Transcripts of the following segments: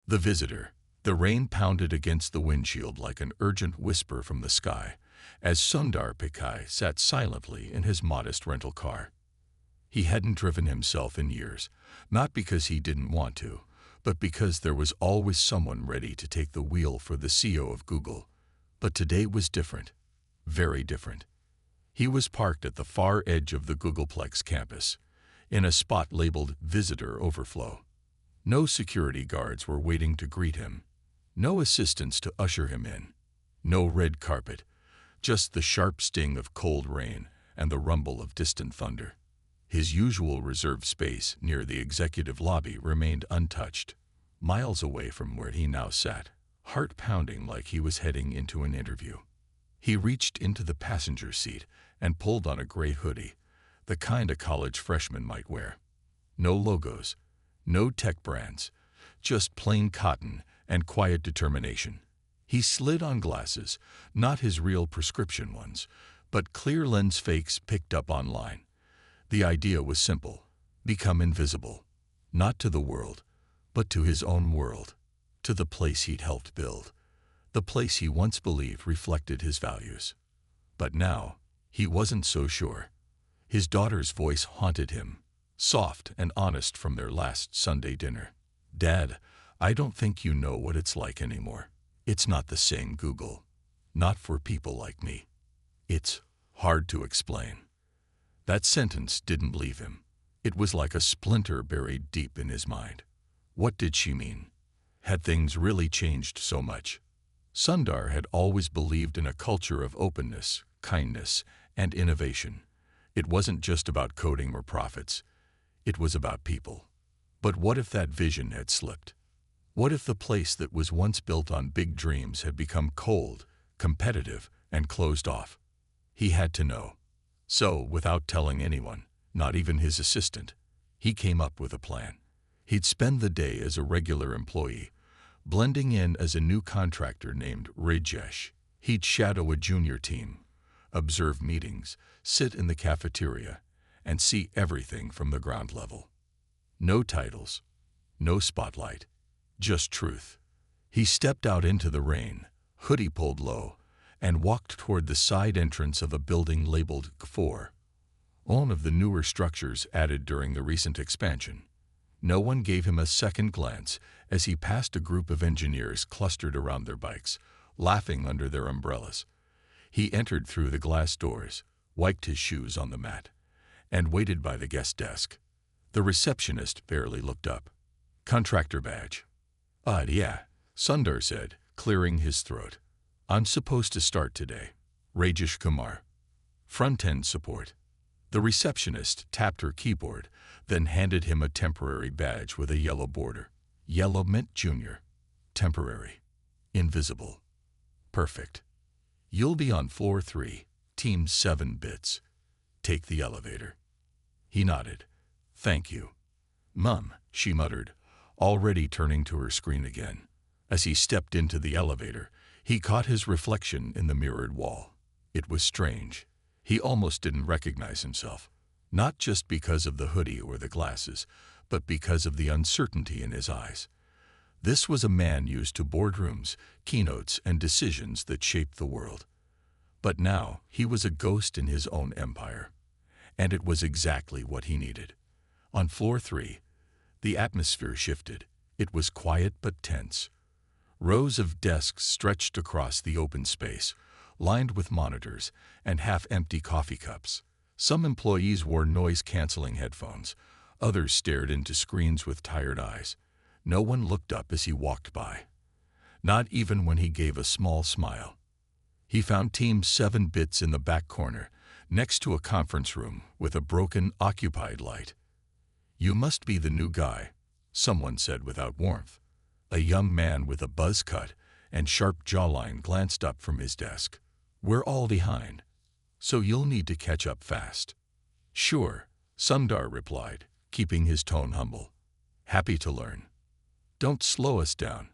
The visitor. The rain pounded against the windshield like an urgent whisper from the sky as Sundar Pichai sat silently in his modest rental car. He hadn't driven himself in years, not because he didn't want to, but because there was always someone ready to take the wheel for the CEO of Google. But today was different, very different. He was parked at the far edge of the Googleplex campus, in a spot labeled Visitor Overflow. No security guards were waiting to greet him, no assistants to usher him in, no red carpet, just the sharp sting of cold rain and the rumble of distant thunder. His usual reserved space near the executive lobby remained untouched, miles away from where he now sat, heart pounding like he was heading into an interview. He reached into the passenger seat and pulled on a gray hoodie, the kind a college freshman might wear. No logos, no tech brands, just plain cotton and quiet determination. He slid on glasses, not his real prescription ones, but clear lens fakes picked up online. The idea was simple: become invisible, not to the world, but to his own world, to the place he'd helped build, the place he once believed reflected his values. But now, he wasn't so sure. His daughter's voice haunted him, soft and honest from their last Sunday dinner. "Dad, I don't think you know what it's like anymore. It's not the same Google. Not for people like me. It's hard to explain." That sentence didn't leave him. It was like a splinter buried deep in his mind. What did she mean? Had things really changed so much? Sundar had always believed in a culture of openness, kindness, and innovation. It wasn't just about coding or profits. It was about people. But what if that vision had slipped? What if the place that was once built on big dreams had become cold, competitive, and closed off? He had to know. So, without telling anyone, not even his assistant, he came up with a plan. He'd spend the day as a regular employee, blending in as a new contractor named Rajesh. He'd shadow a junior team, observe meetings, sit in the cafeteria, and see everything from the ground level. No titles, no spotlight, just truth. He stepped out into the rain, hoodie pulled low, and walked toward the side entrance of a building labeled G4, one of the newer structures added during the recent expansion. No one gave him a second glance as he passed a group of engineers clustered around their bikes, laughing under their umbrellas. He entered through the glass doors, wiped his shoes on the mat, and waited by the guest desk. The receptionist barely looked up. "Contractor badge." Yeah," Sundar said, clearing his throat. "I'm supposed to start today. Rajesh Kumar. Front-end support." The receptionist tapped her keyboard, then handed him a temporary badge with a yellow border. Yellow meant junior. Temporary. Invisible. Perfect. "You'll be on floor 3, team 7 bits. Take the elevator." He nodded. "Thank you." "Mum," she muttered, already turning to her screen again. As he stepped into the elevator, he caught his reflection in the mirrored wall. It was strange. He almost didn't recognize himself, not just because of the hoodie or the glasses, but because of the uncertainty in his eyes. This was a man used to boardrooms, keynotes, and decisions that shaped the world. But now he was a ghost in his own empire. And it was exactly what he needed. On floor 3, the atmosphere shifted. It was quiet but tense. Rows of desks stretched across the open space, lined with monitors and half-empty coffee cups. Some employees wore noise-canceling headphones. Others stared into screens with tired eyes. No one looked up as he walked by. Not even when he gave a small smile. He found Team 7 bits in the back corner, next to a conference room with a broken, occupied light. "You must be the new guy," someone said without warmth. A young man with a buzz cut and sharp jawline glanced up from his desk. "We're all behind, so you'll need to catch up fast." "Sure," Sundar replied, keeping his tone humble. "Happy to learn." "Don't slow us down,"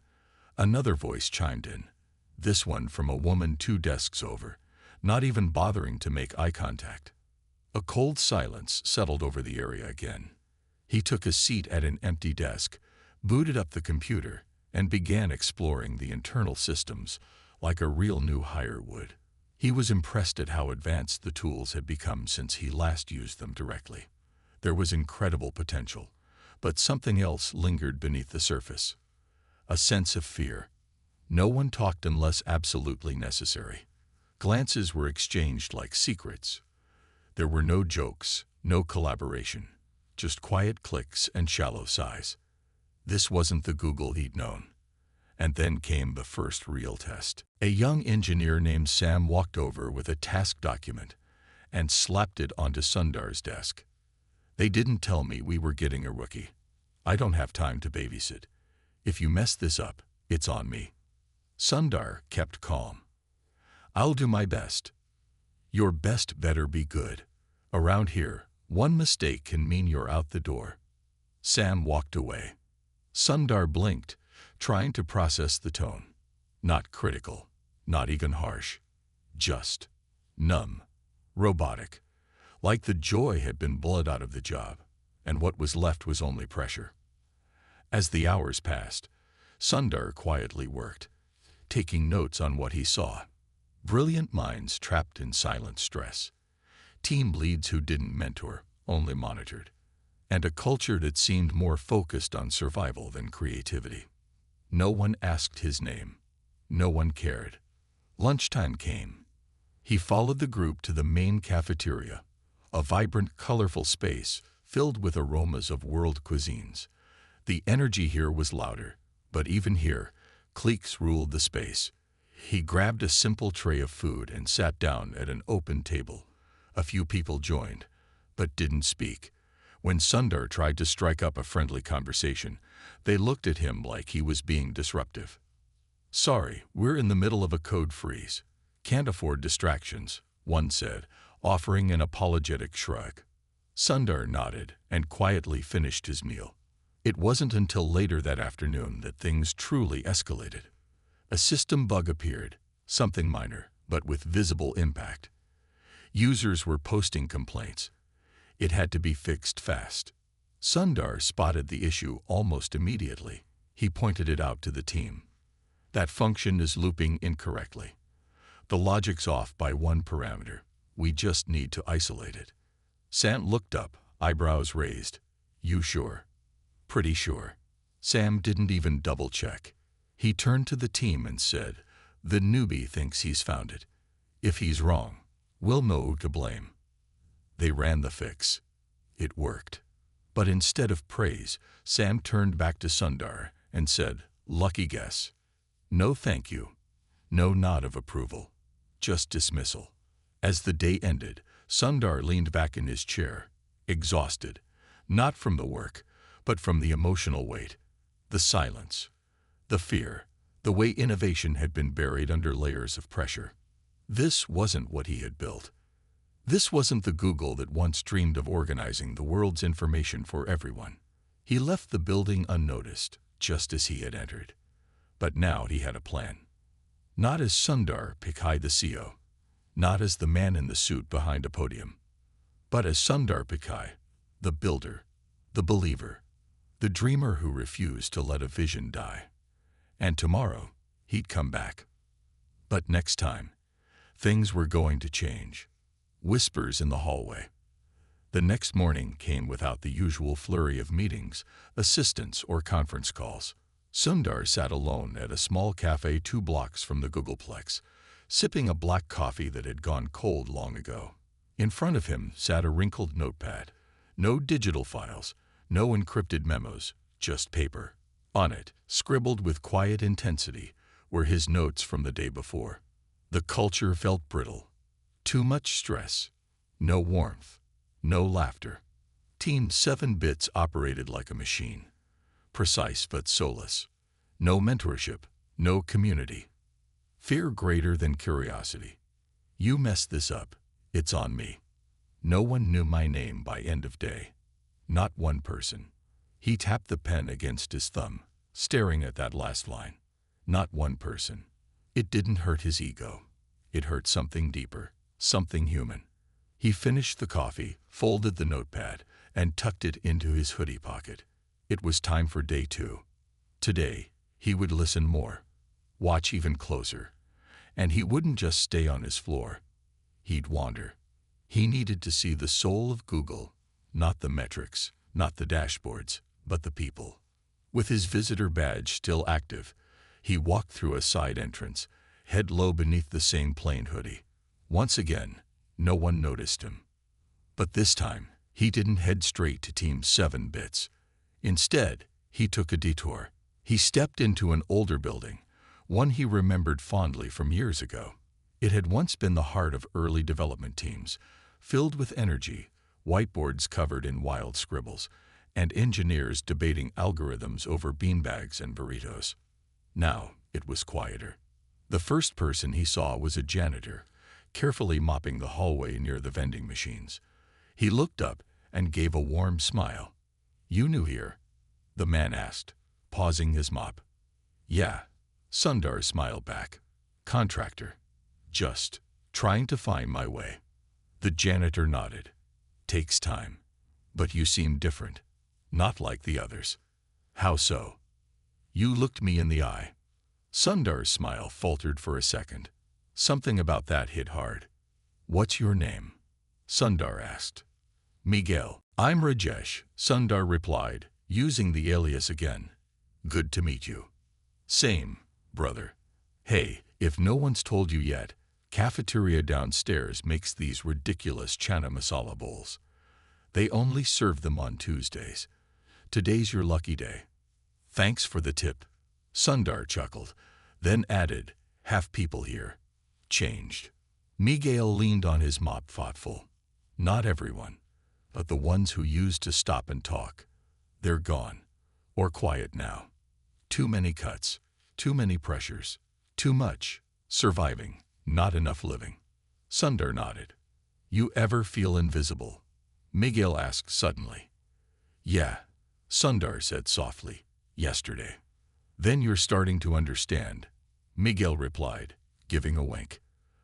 another voice chimed in, this one from a woman 2 desks over, not even bothering to make eye contact. A cold silence settled over the area again. He took a seat at an empty desk, booted up the computer, and began exploring the internal systems like a real new hire would. He was impressed at how advanced the tools had become since he last used them directly. There was incredible potential, but something else lingered beneath the surface. A sense of fear. No one talked unless absolutely necessary. Glances were exchanged like secrets. There were no jokes, no collaboration, just quiet clicks and shallow sighs. This wasn't the Google he'd known. And then came the first real test. A young engineer named Sam walked over with a task document and slapped it onto Sundar's desk. They didn't tell me we were getting a rookie. I don't have time to babysit. If you mess this up, it's on me. Sundar kept calm. I'll do my best. Your best better be good. Around here, one mistake can mean you're out the door. Sam walked away. Sundar blinked, trying to process the tone. Not critical, not even harsh. Just numb, robotic, like the joy had been bled out of the job, and what was left was only pressure. As the hours passed, Sundar quietly worked, taking notes on what he saw. Brilliant minds trapped in silent stress. Team leads who didn't mentor, only monitored. And a culture that seemed more focused on survival than creativity. No one asked his name. No one cared. Lunchtime came. He followed the group to the main cafeteria, a vibrant, colorful space filled with aromas of world cuisines. The energy here was louder, but even here, cliques ruled the space. He grabbed a simple tray of food and sat down at an open table. A few people joined, but didn't speak. When Sundar tried to strike up a friendly conversation, they looked at him like he was being disruptive. Sorry, we're in the middle of a code freeze. Can't afford distractions, one said, offering an apologetic shrug. Sundar nodded and quietly finished his meal. It wasn't until later that afternoon that things truly escalated. A system bug appeared, something minor, but with visible impact. Users were posting complaints. It had to be fixed fast. Sundar spotted the issue almost immediately. He pointed it out to the team. That function is looping incorrectly. The logic's off by one parameter. We just need to isolate it. Sam looked up, eyebrows raised. You sure? Pretty sure. Sam didn't even double-check. He turned to the team and said, the newbie thinks he's found it. If he's wrong, we'll know who to blame. They ran the fix. It worked. But instead of praise, Sam turned back to Sundar and said, lucky guess. No thank you. No nod of approval. Just dismissal. As the day ended, Sundar leaned back in his chair, exhausted, not from the work, but from the emotional weight, the silence, the fear, the way innovation had been buried under layers of pressure. This wasn't what he had built. This wasn't the Google that once dreamed of organizing the world's information for everyone. He left the building unnoticed, just as he had entered. But now he had a plan. Not as Sundar Pichai the CEO, not as the man in the suit behind a podium, but as Sundar Pichai, the builder, the believer, the dreamer who refused to let a vision die. And tomorrow, he'd come back. But next time, things were going to change. Whispers in the hallway. The next morning came without the usual flurry of meetings, assistants, or conference calls. Sundar sat alone at a small cafe 2 blocks from the Googleplex, sipping a black coffee that had gone cold long ago. In front of him sat a wrinkled notepad. No digital files, no encrypted memos, just paper. On it, scribbled with quiet intensity, were his notes from the day before. The culture felt brittle. Too much stress. No warmth. No laughter. Team 7 Bits operated like a machine. Precise but soulless. No mentorship. No community. Fear greater than curiosity. You mess this up, it's on me. No one knew my name by end of day. Not one person. He tapped the pen against his thumb, staring at that last line. Not one person. It didn't hurt his ego. It hurt something deeper, something human. He finished the coffee, folded the notepad, and tucked it into his hoodie pocket. It was time for day 2. Today, He would listen more, watch even closer, and he wouldn't just stay on his floor. He'd wander. He needed to see the soul of Google, not the metrics, not the dashboards, but the people. With his visitor badge still active, he walked through a side entrance, head low beneath the same plain hoodie. Once again, no one noticed him. But this time, he didn't head straight to Team 7 bits. Instead, he took a detour. He stepped into an older building, one he remembered fondly from years ago. It had once been the heart of early development teams, filled with energy, whiteboards covered in wild scribbles, and engineers debating algorithms over beanbags and burritos. Now, it was quieter. The first person he saw was a janitor, carefully mopping the hallway near the vending machines. He looked up and gave a warm smile. "You new here?" the man asked, pausing his mop. "Yeah," Sundar smiled back. "Contractor. Just trying to find my way." The janitor nodded. "Takes time. But you seem different. Not like the others." "How so?" "You looked me in the eye." Sundar's smile faltered for a second. Something about that hit hard. "What's your name?" Sundar asked. "Miguel." "I'm Rajesh," Sundar replied, using the alias again. "Good to meet you." "Same, brother. Hey, if no one's told you yet, cafeteria downstairs makes these ridiculous chana masala bowls. They only serve them on Tuesdays. Today's your lucky day." "Thanks for the tip," Sundar chuckled, then added, "Half people here changed." Miguel leaned on his mop thoughtful. "Not everyone, but the ones who used to stop and talk. They're gone, or quiet now. Too many cuts, too many pressures, too much surviving, not enough living." Sundar nodded. "You ever feel invisible?" Miguel asked suddenly. "Yeah," Sundar said softly, "yesterday." "Then you're starting to understand," Miguel replied, giving a wink.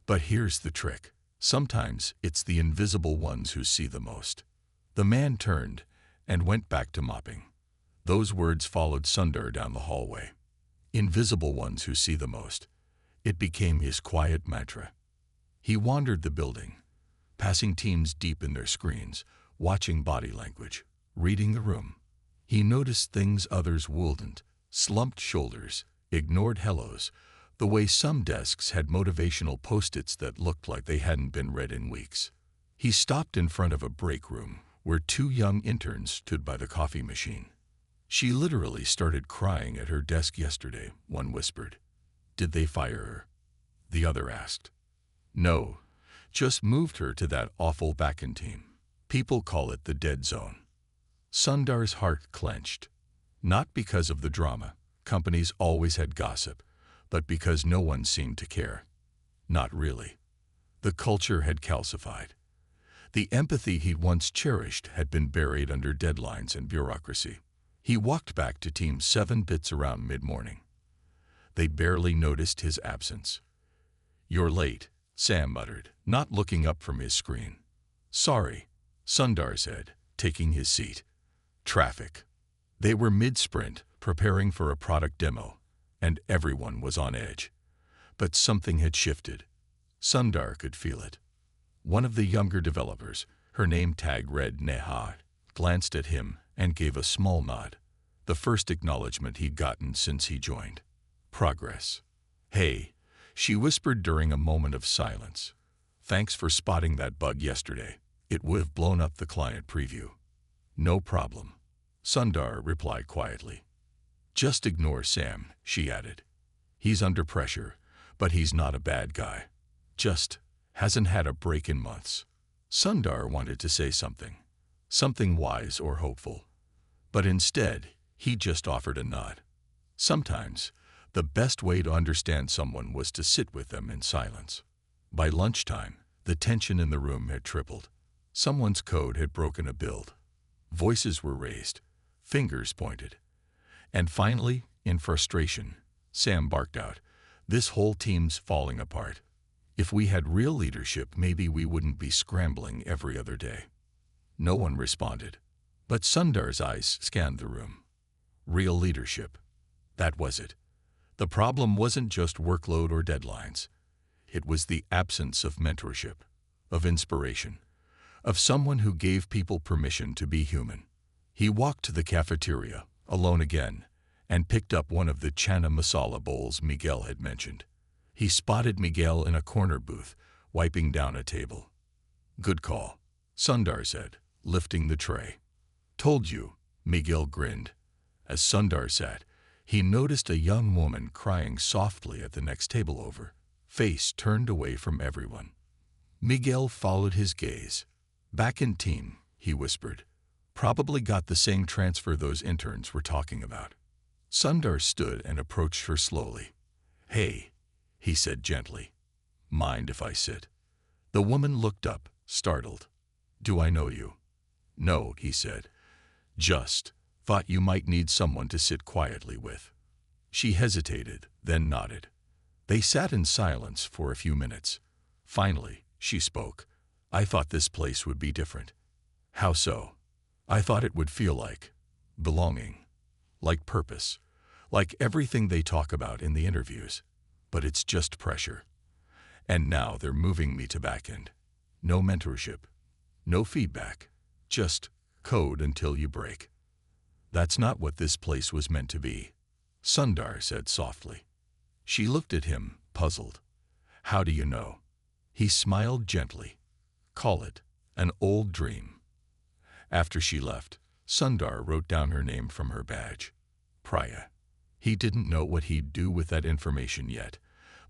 "But here's the trick. Sometimes it's the invisible ones who see the most." The man turned and went back to mopping. Those words followed Sundar down the hallway. Invisible ones who see the most. It became his quiet mantra. He wandered the building, passing teams deep in their screens, watching body language, reading the room. He noticed things others wouldn't: slumped shoulders, ignored hellos, the way some desks had motivational post-its that looked like they hadn't been read in weeks. He stopped in front of a break room where two young interns stood by the coffee machine. "She literally started crying at her desk yesterday," one whispered. "Did they fire her?" the other asked. "No, just moved her to that awful back-end team. People call it the dead zone." Sundar's heart clenched. Not because of the drama, companies always had gossip, but because no one seemed to care. Not really. The culture had calcified. The empathy he'd once cherished had been buried under deadlines and bureaucracy. He walked back to Team 7 bits around mid-morning. They barely noticed his absence. "You're late," Sam muttered, not looking up from his screen. "Sorry," Sundar said, taking his seat. "Traffic." They were mid-sprint, preparing for a product demo, and everyone was on edge. But something had shifted. Sundar could feel it. One of the younger developers, her name tag read Neha, glanced at him and gave a small nod. The first acknowledgement he'd gotten since he joined. Progress. "Hey," she whispered during a moment of silence. "Thanks for spotting that bug yesterday. It would have blown up the client preview." "No problem," Sundar replied quietly. "Just ignore Sam," she added. "He's under pressure, but he's not a bad guy. Just hasn't had a break in months." Sundar wanted to say something wise or hopeful. But instead, he just offered a nod. Sometimes, the best way to understand someone was to sit with them in silence. By lunchtime, the tension in the room had tripled. Someone's code had broken a build. Voices were raised, fingers pointed. And finally, in frustration, Sam barked out, "This whole team's falling apart. If we had real leadership, maybe we wouldn't be scrambling every other day." No one responded. But Sundar's eyes scanned the room. Real leadership. That was it. The problem wasn't just workload or deadlines. It was the absence of mentorship, of inspiration, of someone who gave people permission to be human. He walked to the cafeteria, alone again, and picked up one of the chana masala bowls Miguel had mentioned. He spotted Miguel in a corner booth, wiping down a table. "Good call," Sundar said, lifting the tray. "Told you," Miguel grinned. As Sundar sat, he noticed a young woman crying softly at the next table over, face turned away from everyone. Miguel followed his gaze. "Back in team," he whispered. "Probably got the same transfer those interns were talking about." Sundar stood and approached her slowly. "Hey," he said gently. "Mind if I sit?" The woman looked up, startled. "Do I know you?" "No," he said. "Just thought you might need someone to sit quietly with." She hesitated, then nodded. They sat in silence for a few minutes. Finally, she spoke. "I thought this place would be different." "How so?" "I thought it would feel like belonging, like purpose, like everything they talk about in the interviews. But it's just pressure. And now they're moving me to back end. No mentorship, no feedback, just code until you break." "That's not what this place was meant to be," Sundar said softly. She looked at him, puzzled. "How do you know?" He smiled gently. "Call it an old dream." After she left, Sundar wrote down her name from her badge. Priya. He didn't know what he'd do with that information yet,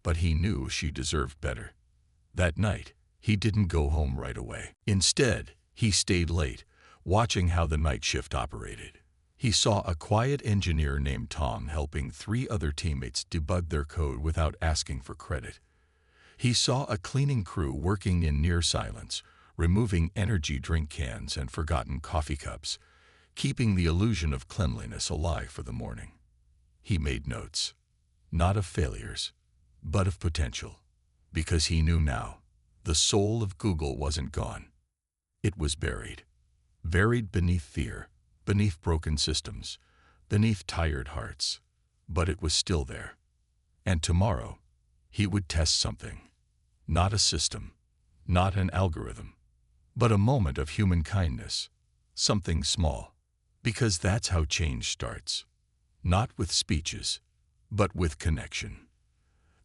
but he knew she deserved better. That night, he didn't go home right away. Instead, he stayed late, watching how the night shift operated. He saw a quiet engineer named Tom helping 3 other teammates debug their code without asking for credit. He saw a cleaning crew working in near silence, removing energy drink cans and forgotten coffee cups, keeping the illusion of cleanliness alive for the morning. He made notes, not of failures, but of potential, because he knew now the soul of Google wasn't gone. It was buried beneath fear, beneath broken systems, beneath tired hearts. But it was still there. And tomorrow, he would test something. Not a system, not an algorithm, but a moment of human kindness, something small. Because that's how change starts. Not with speeches, but with connection.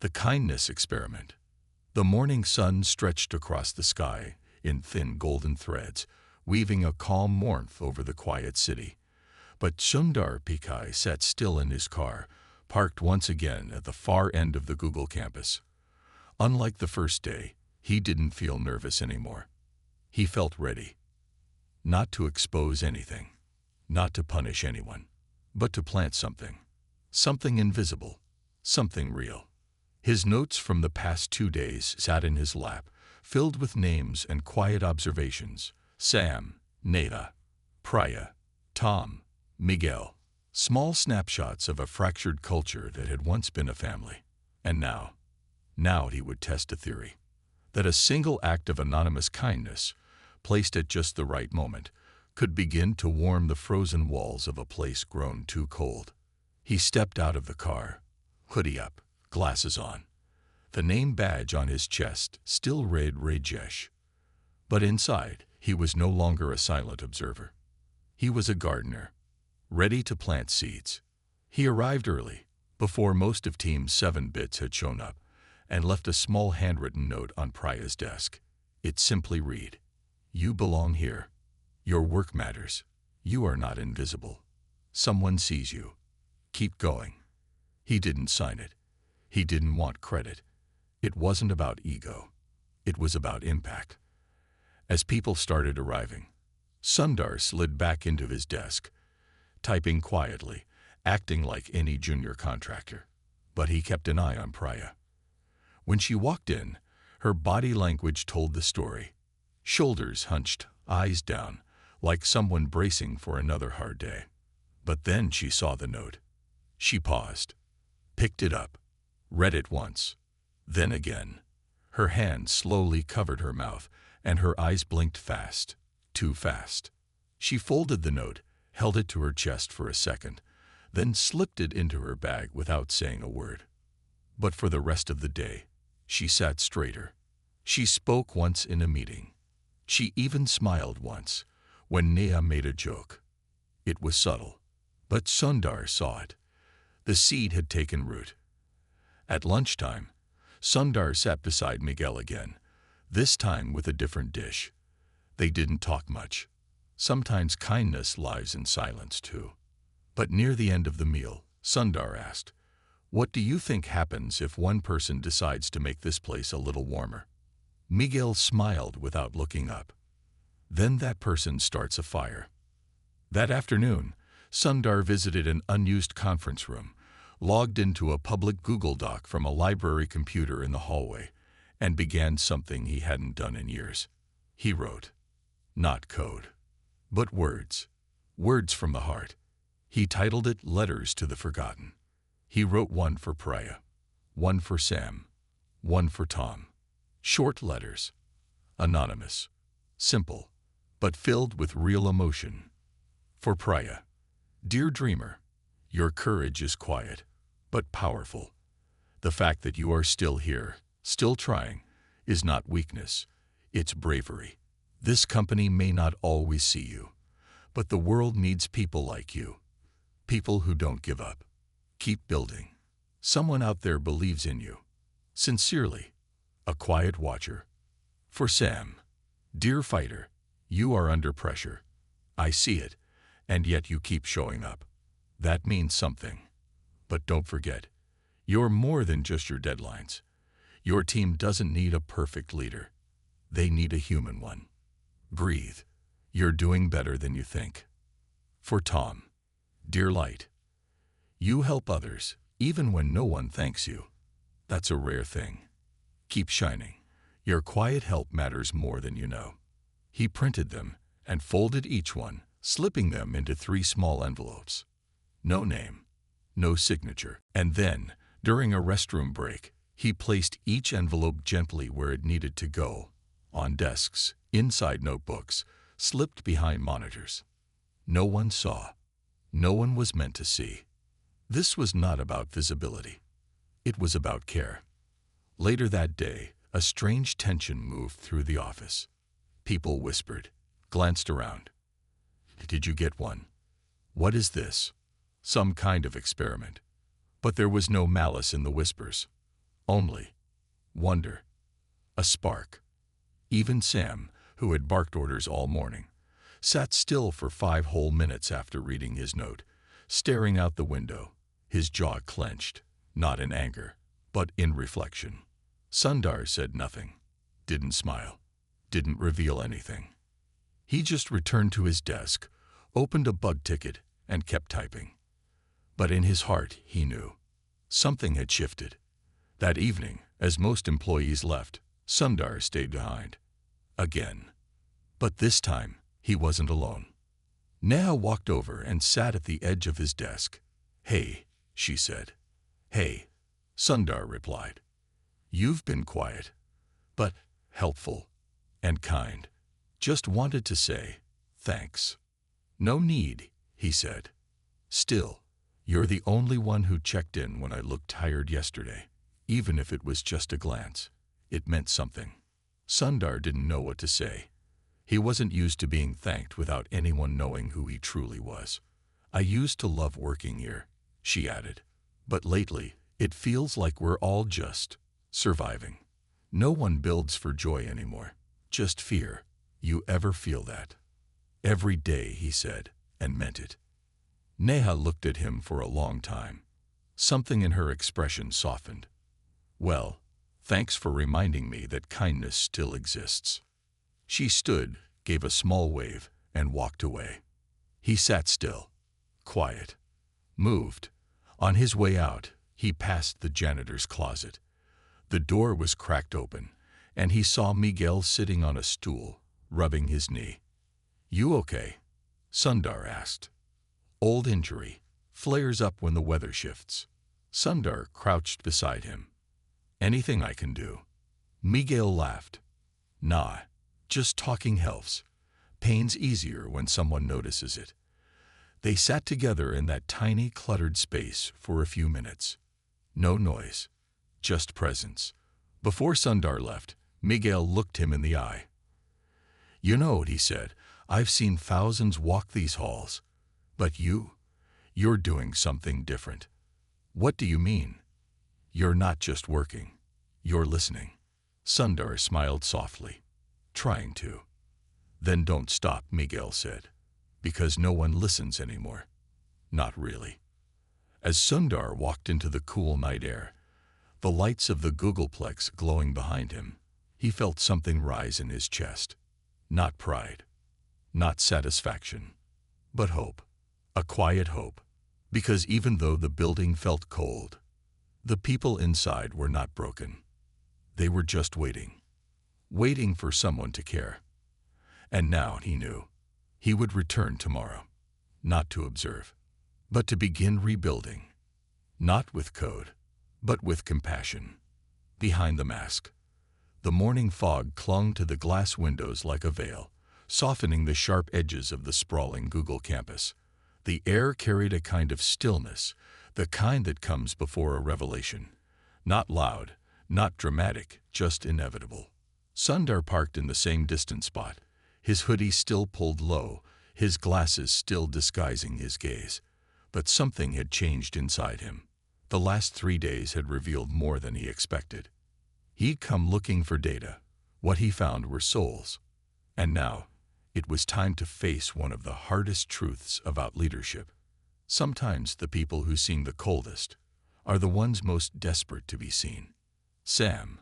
The kindness experiment. The morning sun stretched across the sky in thin golden threads, weaving a calm warmth over the quiet city. But Sundar Pichai sat still in his car, parked once again at the far end of the Google campus. Unlike the first day, he didn't feel nervous anymore. He felt ready. Not to expose anything, not to punish anyone, but to plant something. Something invisible, something real. His notes from the past 2 days sat in his lap, filled with names and quiet observations. Sam, Neda, Priya, Tom, Miguel. Small snapshots of a fractured culture that had once been a family. And now he would test a theory. That a single act of anonymous kindness, placed at just the right moment, could begin to warm the frozen walls of a place grown too cold. He stepped out of the car, hoodie up, glasses on. The name badge on his chest still read Rajesh. But inside, he was no longer a silent observer. He was a gardener, ready to plant seeds. He arrived early, before most of Team 7 Bits had shown up, and left a small handwritten note on Priya's desk. It simply read, "You belong here. Your work matters. You are not invisible. Someone sees you. Keep going." He didn't sign it. He didn't want credit. It wasn't about ego. It was about impact. As people started arriving, Sundar slid back into his desk, typing quietly, acting like any junior contractor. But he kept an eye on Priya. When she walked in, her body language told the story. Shoulders hunched, eyes down, like someone bracing for another hard day. But then she saw the note. She paused, picked it up, read it once, then again. Her hand slowly covered her mouth, and her eyes blinked fast, too fast. She folded the note, held it to her chest for a second, then slipped it into her bag without saying a word. But for the rest of the day, she sat straighter. She spoke once in a meeting. She even smiled once when Neha made a joke. It was subtle, but Sundar saw it. The seed had taken root. At lunchtime, Sundar sat beside Miguel again, this time with a different dish. They didn't talk much. Sometimes kindness lies in silence too. But near the end of the meal, Sundar asked, "What do you think happens if one person decides to make this place a little warmer?" Miguel smiled without looking up. "Then that person starts a fire." That afternoon, Sundar visited an unused conference room, logged into a public Google Doc from a library computer in the hallway, and began something he hadn't done in years. He wrote. Not code, but words. Words from the heart. He titled it Letters to the Forgotten. He wrote one for Priya, one for Sam, one for Tom. Short letters. Anonymous. Simple, but filled with real emotion. For Priya. Dear Dreamer, your courage is quiet, but powerful. The fact that you are still here, still trying, is not weakness, it's bravery. This company may not always see you, but the world needs people like you. People who don't give up. Keep building. Someone out there believes in you. Sincerely, a quiet watcher. For Sam. Dear fighter, you are under pressure. I see it, and yet you keep showing up. That means something. But don't forget, you're more than just your deadlines. Your team doesn't need a perfect leader. They need a human one. Breathe. You're doing better than you think. For Tom. Dear light. You help others, even when no one thanks you. That's a rare thing. Keep shining. Your quiet help matters more than you know. He printed them and folded each one, slipping them into 3 small envelopes. No name, no signature. And then, during a restroom break, he placed each envelope gently where it needed to go, on desks, inside notebooks, slipped behind monitors. No one saw. No one was meant to see. This was not about visibility. It was about care. Later that day, a strange tension moved through the office. People whispered, glanced around. Did you get one? What is this? Some kind of experiment. But there was no malice in the whispers. Only wonder. A spark. Even Sam, who had barked orders all morning, sat still for 5 whole minutes after reading his note, staring out the window, his jaw clenched, not in anger, but in reflection. Sundar said nothing, didn't smile, didn't reveal anything. He just returned to his desk, opened a bug ticket, and kept typing. But in his heart, he knew. Something had shifted. That evening, as most employees left, Sundar stayed behind. Again. But this time, he wasn't alone. Neha walked over and sat at the edge of his desk. Hey, she said. Hey, Sundar replied. You've been quiet, but helpful and kind. Just wanted to say thanks. No need, he said. Still, you're the only one who checked in when I looked tired yesterday. Even if it was just a glance, it meant something. Sundar didn't know what to say. He wasn't used to being thanked without anyone knowing who he truly was. I used to love working here, she added. But lately, it feels like we're all just surviving. No one builds for joy anymore, just fear. You ever feel that? Every day, he said, and meant it. Neha looked at him for a long time. Something in her expression softened. Well, thanks for reminding me that kindness still exists. She stood, gave a small wave, and walked away. He sat still, quiet, moved. On his way out, he passed the janitor's closet. The door was cracked open, and he saw Miguel sitting on a stool, rubbing his knee. You okay? Sundar asked. Old injury, flares up when the weather shifts. Sundar crouched beside him. Anything I can do? Miguel laughed. Nah, just talking helps. Pain's easier when someone notices it. They sat together in that tiny, cluttered space for a few minutes. No noise, just presence. Before Sundar left, Miguel looked him in the eye. "You know," he said, "I've seen thousands walk these halls. But you're doing something different." "What do you mean?" "You're not just working. You're listening." Sundar smiled softly. "Trying to." "Then don't stop," Miguel said. "Because no one listens anymore." "Not really." As Sundar walked into the cool night air, the lights of the Googleplex glowing behind him, he felt something rise in his chest. Not pride, not satisfaction, but hope. A quiet hope. Because even though the building felt cold, the people inside were not broken. They were just waiting. Waiting for someone to care. And now he knew. He would return tomorrow. Not to observe, but to begin rebuilding. Not with code, but with compassion. Behind the mask, the morning fog clung to the glass windows like a veil, softening the sharp edges of the sprawling Google campus. The air carried a kind of stillness, the kind that comes before a revelation. Not loud, not dramatic, just inevitable. Sundar parked in the same distant spot, his hoodie still pulled low, his glasses still disguising his gaze. But something had changed inside him. The last 3 days had revealed more than he expected. He'd come looking for data. What he found were souls. And now, it was time to face one of the hardest truths about leadership. Sometimes the people who seem the coldest are the ones most desperate to be seen. Sam.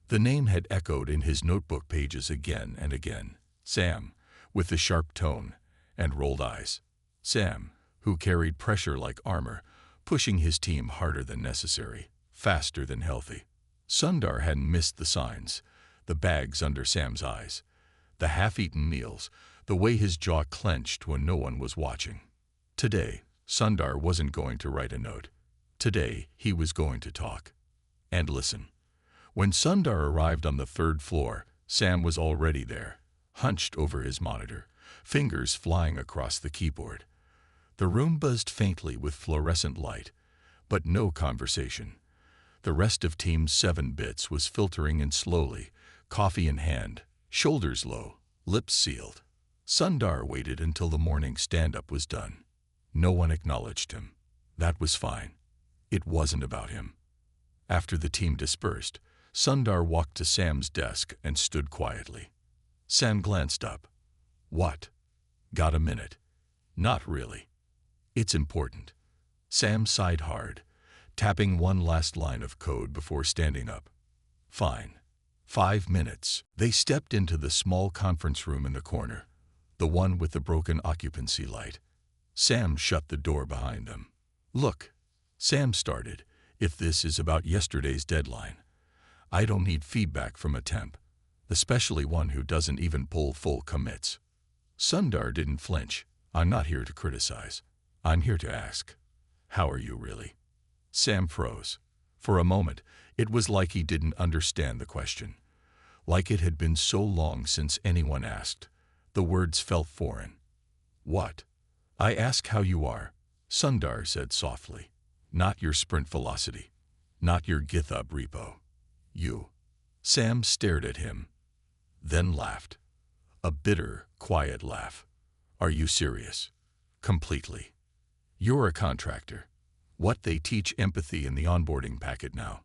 The name had echoed in his notebook pages again and again. Sam, with the sharp tone and rolled eyes. Sam, who carried pressure like armor, pushing his team harder than necessary, faster than healthy. Sundar hadn't missed the signs, the bags under Sam's eyes, the half-eaten meals, the way his jaw clenched when no one was watching. Today, Sundar wasn't going to write a note. Today, he was going to talk. And listen. When Sundar arrived on the 3rd floor, Sam was already there, hunched over his monitor, fingers flying across the keyboard. The room buzzed faintly with fluorescent light, but no conversation. The rest of Team 7 Bits was filtering in slowly, coffee in hand, shoulders low, lips sealed. Sundar waited until the morning stand-up was done. No one acknowledged him. That was fine. It wasn't about him. After the team dispersed, Sundar walked to Sam's desk and stood quietly. Sam glanced up. "What?" "Got a minute?" "Not really." "It's important." Sam sighed hard, tapping one last line of code before standing up. "Fine. 5 minutes." They stepped into the small conference room in the corner, the one with the broken occupancy light. Sam shut the door behind them. "Look," Sam started, "if this is about yesterday's deadline, I don't need feedback from a temp, especially one who doesn't even pull full commits." Sundar didn't flinch. "I'm not here to criticize. I'm here to ask. How are you really?" Sam froze. For a moment, it was like he didn't understand the question. Like it had been so long since anyone asked. The words felt foreign. "What?" "I ask how you are," Sundar said softly. "Not your sprint velocity. Not your GitHub repo. You." Sam stared at him, then laughed. A bitter, quiet laugh. "Are you serious?" "Completely. You're a contractor. What they teach empathy in the onboarding packet now.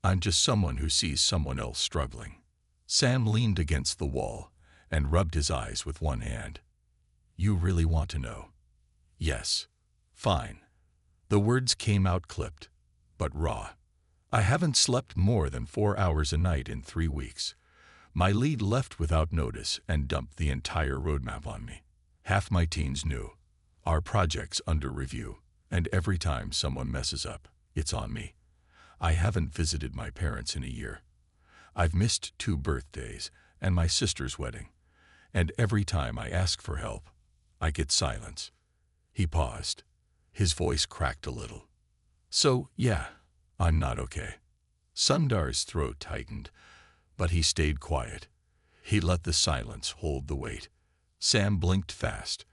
I'm just someone who sees someone else struggling." Sam leaned against the wall and rubbed his eyes with one hand. "You really want to know?" "Yes." "Fine." The words came out clipped, but raw. "I haven't slept more than 4 hours a night in 3 weeks. My lead left without notice and dumped the entire roadmap on me. Half my team's new. Our project's under review, and every time someone messes up, it's on me. I haven't visited my parents in a year. I've missed 2 birthdays and my sister's wedding, and every time I ask for help, I get silence." He paused. His voice cracked a little. "So, yeah, I'm not okay." Sundar's throat tightened, but he stayed quiet. He let the silence hold the weight. Sam blinked fast,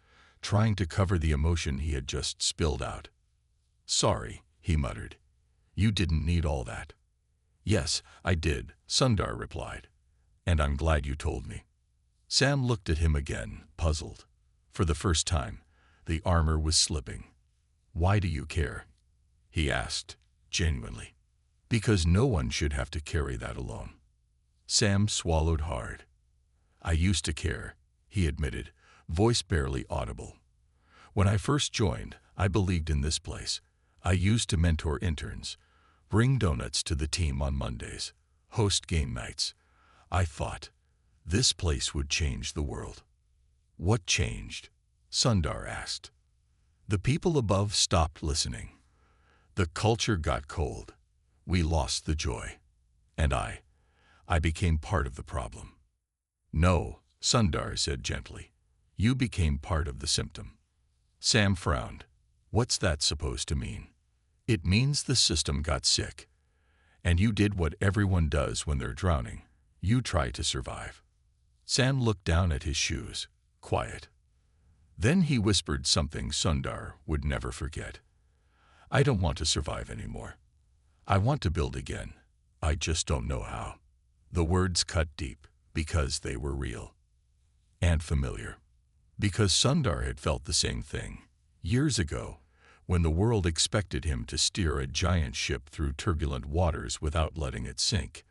trying to cover the emotion he had just spilled out. "Sorry," he muttered. "You didn't need all that." "Yes, I did," Sundar replied. "And I'm glad you told me." Sam looked at him again, puzzled. For the first time, the armor was slipping. "Why do you care?" he asked, genuinely. "Because no one should have to carry that alone." Sam swallowed hard. "I used to care," he admitted, voice barely audible. "When I first joined, I believed in this place. I used to mentor interns, bring donuts to the team on Mondays, host game nights. I thought, this place would change the world." "What changed?" Sundar asked. The people above stopped listening. The culture got cold. We lost the joy. And I became part of the problem. "No," Sundar said gently. "You became part of the symptom." Sam frowned. "What's that supposed to mean?" "It means the system got sick. And you did what everyone does when they're drowning. You try to survive." Sam looked down at his shoes, quiet. Then he whispered something Sundar would never forget. "I don't want to survive anymore. I want to build again. I just don't know how." The words cut deep because they were real and familiar. Because Sundar had felt the same thing years ago when the world expected him to steer a giant ship through turbulent waters without letting it sink.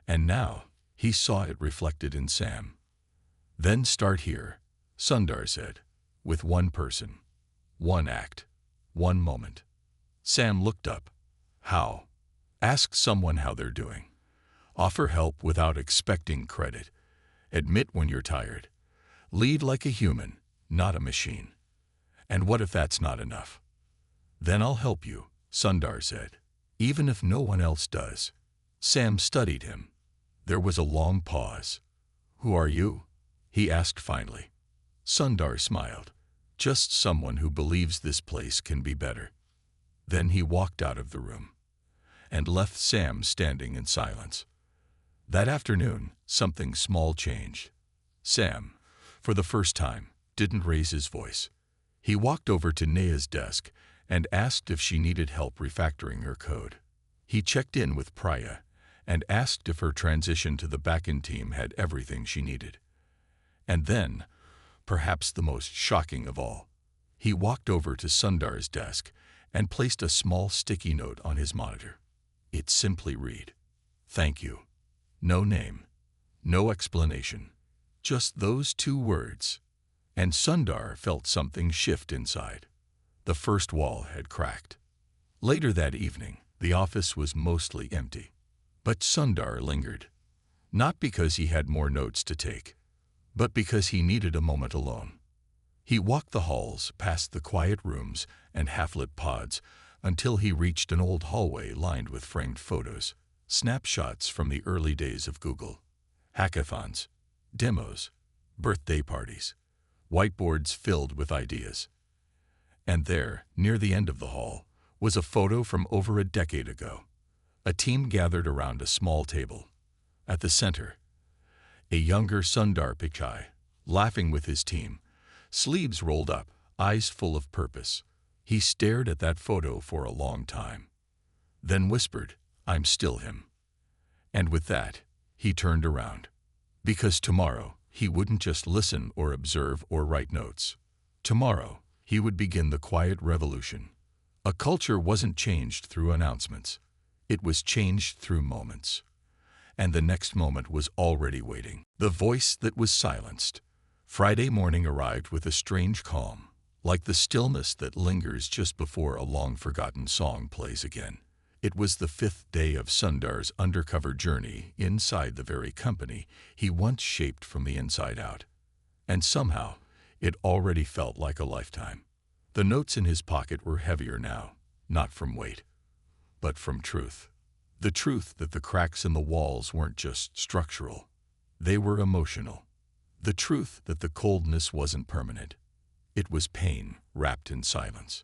And now he saw it reflected in Sam. "Then start here," Sundar said, "with one person, one act, one moment." Sam looked up. "How?" "Ask someone how they're doing. Offer help without expecting credit. Admit when you're tired. Lead like a human, not a machine." "And what if that's not enough?" "Then I'll help you," Sundar said, "even if no one else does." Sam studied him. There was a long pause. "Who are you?" he asked finally. Sundar smiled. "Just someone who believes this place can be better." Then he walked out of the room and left Sam standing in silence. That afternoon, something small changed. Sam, for the first time, didn't raise his voice. He walked over to Nea's desk and asked if she needed help refactoring her code. He checked in with Priya and asked if her transition to the backend team had everything she needed. And then, perhaps the most shocking of all, he walked over to Sundar's desk and placed a small sticky note on his monitor. It simply read, "Thank you." No name, no explanation, just those two words. And Sundar felt something shift inside. The first wall had cracked. Later that evening, the office was mostly empty. But Sundar lingered. Not because he had more notes to take, but because he needed a moment alone. He walked the halls, past the quiet rooms and half-lit pods, until he reached an old hallway lined with framed photos, snapshots from the early days of Google. Hackathons, demos, birthday parties, whiteboards filled with ideas. And there, near the end of the hall, was a photo from over a decade ago. A team gathered around a small table. At the center, a younger Sundar Pichai, laughing with his team, sleeves rolled up, eyes full of purpose. He stared at that photo for a long time, then whispered, "I'm still him." And with that, he turned around. Because tomorrow, he wouldn't just listen or observe or write notes. Tomorrow, he would begin the quiet revolution. A culture wasn't changed through announcements. It was changed through moments. And the next moment was already waiting. The voice that was silenced. Friday morning arrived with a strange calm, like the stillness that lingers just before a long-forgotten song plays again. It was the 5th day of Sundar's undercover journey inside the very company he once shaped from the inside out. And somehow, it already felt like a lifetime. The notes in his pocket were heavier now, not from weight, but from truth. The truth that the cracks in the walls weren't just structural. They were emotional. The truth that the coldness wasn't permanent. It was pain wrapped in silence.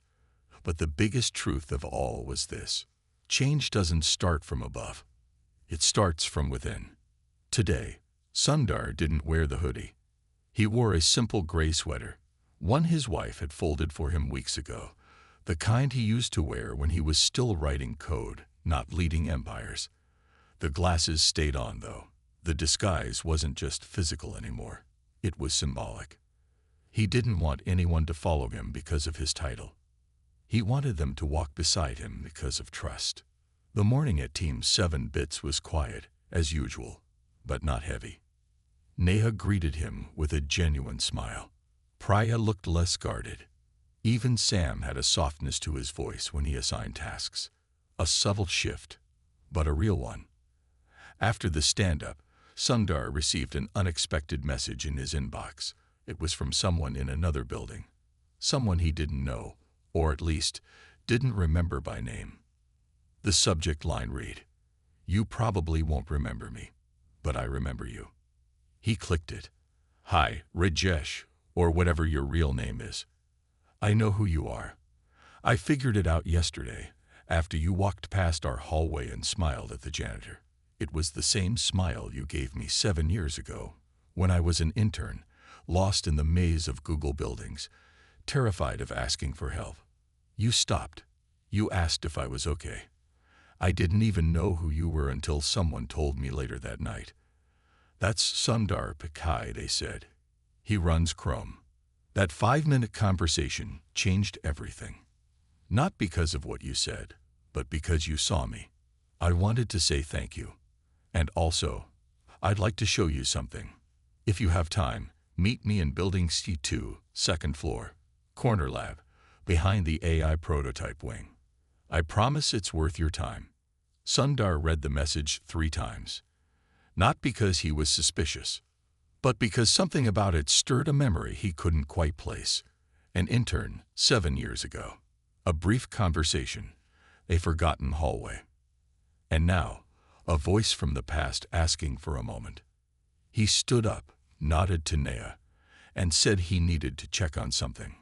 But the biggest truth of all was this. Change doesn't start from above. It starts from within. Today, Sundar didn't wear the hoodie. He wore a simple gray sweater, One his wife had folded for him weeks ago, the kind he used to wear when he was still writing code, not leading empires. The glasses stayed on, though. The disguise wasn't just physical anymore. It was symbolic. He didn't want anyone to follow him because of his title. He wanted them to walk beside him because of trust. The morning at Team 7 Bits was quiet, as usual, but not heavy. Neha greeted him with a genuine smile. Priya looked less guarded. Even Sam had a softness to his voice when he assigned tasks. A subtle shift, but a real one. After the stand-up, Sundar received an unexpected message in his inbox. It was from someone in another building. Someone he didn't know, or at least didn't remember by name. The subject line read, "You probably won't remember me, but I remember you." He clicked it. "Hi, Rajesh, or whatever your real name is. I know who you are. I figured it out yesterday, after you walked past our hallway and smiled at the janitor. It was the same smile you gave me 7 years ago, when I was an intern, lost in the maze of Google buildings, terrified of asking for help. You stopped. You asked if I was okay. I didn't even know who you were until someone told me later that night. That's Sundar Pichai," they said. "He runs Chrome." That 5-minute conversation changed everything. Not because of what you said, but because you saw me. I wanted to say thank you. And also, I'd like to show you something. If you have time, meet me in Building C2, second floor, corner lab, behind the AI prototype wing. I promise it's worth your time. Sundar read the message 3 times. Not because he was suspicious, but because something about it stirred a memory he couldn't quite place. An intern, 7 years ago. A brief conversation. A forgotten hallway. And now, a voice from the past asking for a moment. He stood up, nodded to Neha, and said he needed to check on something.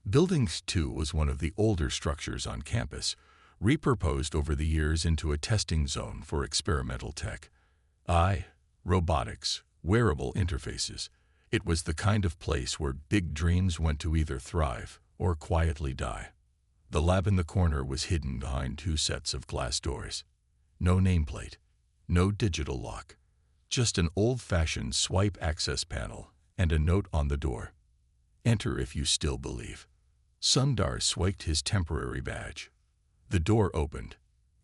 Building 2 was one of the older structures on campus, repurposed over the years into a testing zone for experimental tech. Robotics, wearable interfaces. It was the kind of place where big dreams went to either thrive or quietly die. The lab in the corner was hidden behind 2 sets of glass doors. No nameplate, no digital lock, just an old-fashioned swipe access panel and a note on the door. "Enter if you still believe." Sundar swiped his temporary badge. The door opened.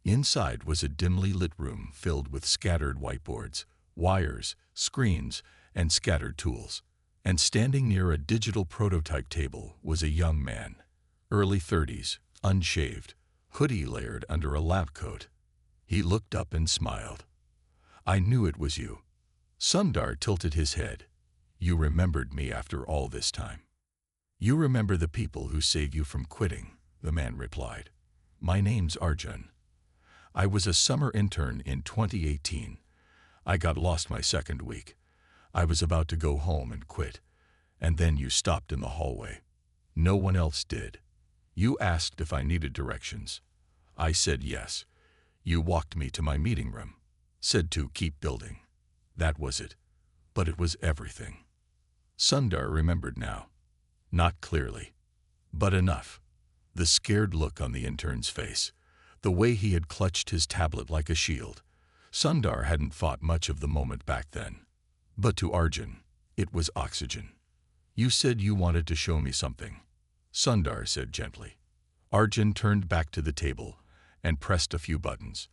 Inside was a dimly lit room filled with scattered whiteboards, wires, screens, and scattered tools. And standing near a digital prototype table was a young man, early 30s, unshaved, hoodie layered under a lab coat. He looked up and smiled. "I knew it was you." Sundar tilted his head. "You remembered me after all this time." "You remember the people who saved you from quitting," the man replied. "My name's Arjun. I was a summer intern in 2018. I got lost my second week. I was about to go home and quit, and then you stopped in the hallway. No one else did. You asked if I needed directions. I said yes. You walked me to my meeting room, said to keep building. That was it. But it was everything." Sundar remembered now. Not clearly, but enough. The scared look on the intern's face, the way he had clutched his tablet like a shield. Sundar hadn't thought much of the moment back then. But to Arjun, it was oxygen. "You said you wanted to show me something," Sundar said gently. Arjun turned back to the table and pressed a few buttons.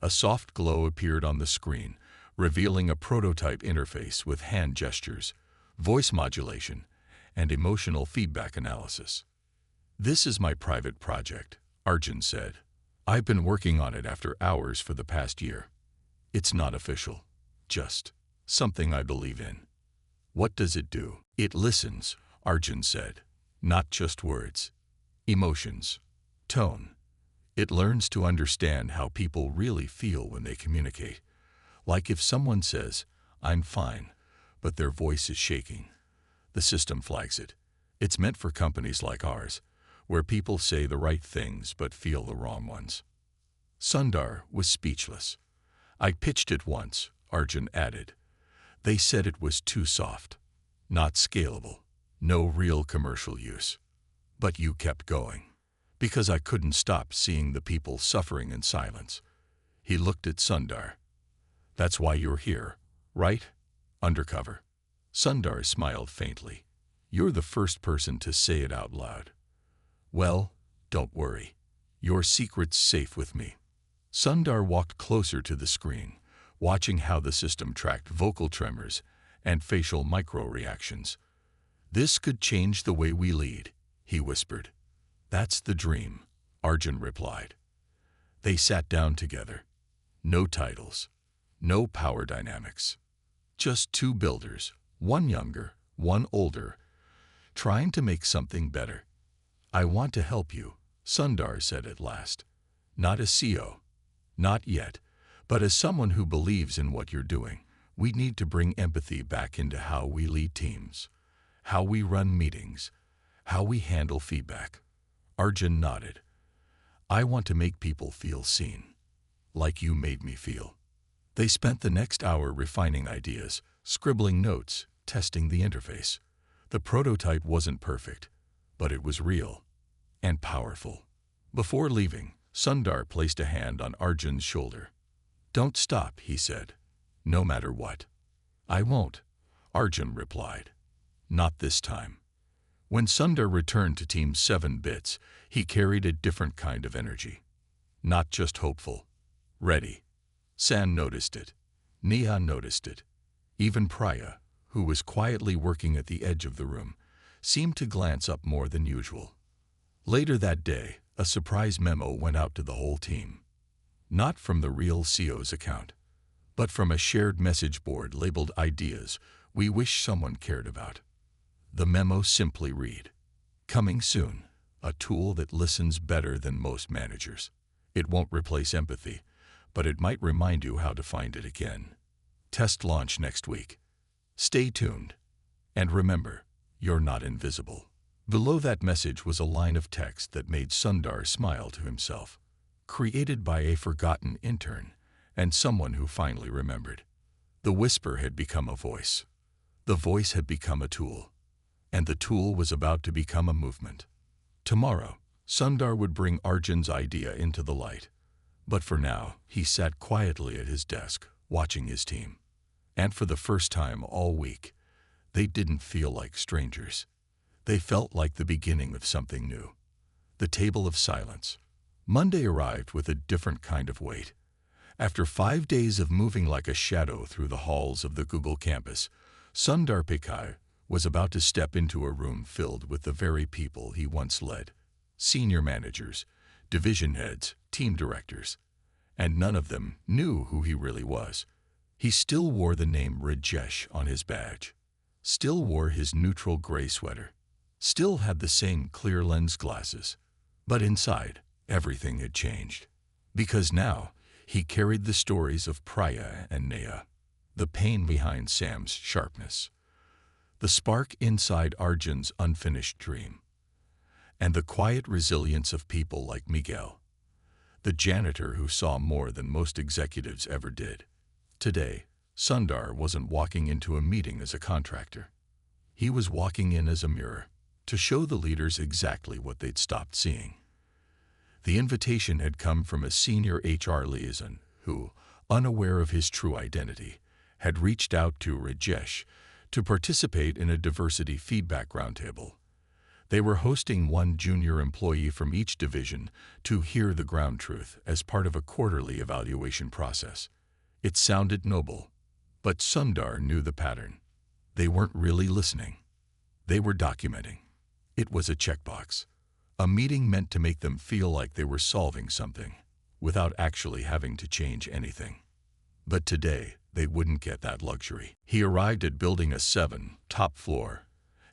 A soft glow appeared on the screen, revealing a prototype interface with hand gestures, voice modulation, and emotional feedback analysis. "This is my private project," Arjun said. "I've been working on it after hours for the past year. It's not official, just something I believe in." "What does it do?" "It listens," Arjun said. "Not just words. Emotions. Tone. It learns to understand how people really feel when they communicate. Like if someone says, 'I'm fine,' but their voice is shaking. The system flags it. It's meant for companies like ours, where people say the right things but feel the wrong ones." Sundar was speechless. "I pitched it once," Arjun added. "They said it was too soft, not scalable. No real commercial use. But you kept going. Because I couldn't stop seeing the people suffering in silence. He looked at Sundar. That's why you're here, right? Undercover. Sundar smiled faintly. You're the first person to say it out loud. Well, don't worry. Your secret's safe with me. Sundar walked closer to the screen, watching how the system tracked vocal tremors and facial micro-reactions. This could change the way we lead, he whispered. That's the dream, Arjun replied. They sat down together. No titles, no power dynamics. Just two builders, one younger, one older, trying to make something better. I want to help you, Sundar said at last. Not as CEO, not yet, but as someone who believes in what you're doing. We need to bring empathy back into how we lead teams, how we run meetings, how we handle feedback. Arjun nodded. I want to make people feel seen, like you made me feel. They spent the next hour refining ideas, scribbling notes, testing the interface. The prototype wasn't perfect, but it was real and powerful. Before leaving, Sundar placed a hand on Arjun's shoulder. Don't stop, he said, no matter what. I won't, Arjun replied. Not this time. When Sundar returned to Team 7 Bits, he carried a different kind of energy. Not just hopeful. Ready. San noticed it. Neha noticed it. Even Priya, who was quietly working at the edge of the room, seemed to glance up more than usual. Later that day, a surprise memo went out to the whole team. Not from the real CEO's account, but from a shared message board labeled Ideas we wish someone cared about. The memo simply read, Coming soon, a tool that listens better than most managers. It won't replace empathy, but it might remind you how to find it again. Test launch next week. Stay tuned. And remember, you're not invisible. Below that message was a line of text that made Sundar smile to himself. Created by a forgotten intern and someone who finally remembered. The whisper had become a voice. The voice had become a tool. And the tool was about to become a movement. Tomorrow, Sundar would bring Arjun's idea into the light. But for now, he sat quietly at his desk, watching his team. And for the first time all week, they didn't feel like strangers. They felt like the beginning of something new. The table of silence. Monday arrived with a different kind of weight. After 5 days of moving like a shadow through the halls of the Google campus, Sundar Pichai was about to step into a room filled with the very people he once led. Senior managers, division heads, team directors. And none of them knew who he really was. He still wore the name Rajesh on his badge. Still wore his neutral gray sweater. Still had the same clear lens glasses. But inside, everything had changed. Because now, he carried the stories of Priya and Neha. The pain behind Sam's sharpness. The spark inside Arjun's unfinished dream. And the quiet resilience of people like Miguel, the janitor who saw more than most executives ever did. Today, Sundar wasn't walking into a meeting as a contractor. He was walking in as a mirror, to show the leaders exactly what they'd stopped seeing. The invitation had come from a senior HR liaison who, unaware of his true identity, had reached out to Rajesh to participate in a diversity feedback roundtable. They were hosting one junior employee from each division to hear the ground truth as part of a quarterly evaluation process. It sounded noble, but Sundar knew the pattern. They weren't really listening. They were documenting. It was a checkbox. A meeting meant to make them feel like they were solving something, without actually having to change anything. But today, they wouldn't get that luxury. He arrived at Building a 7, top floor,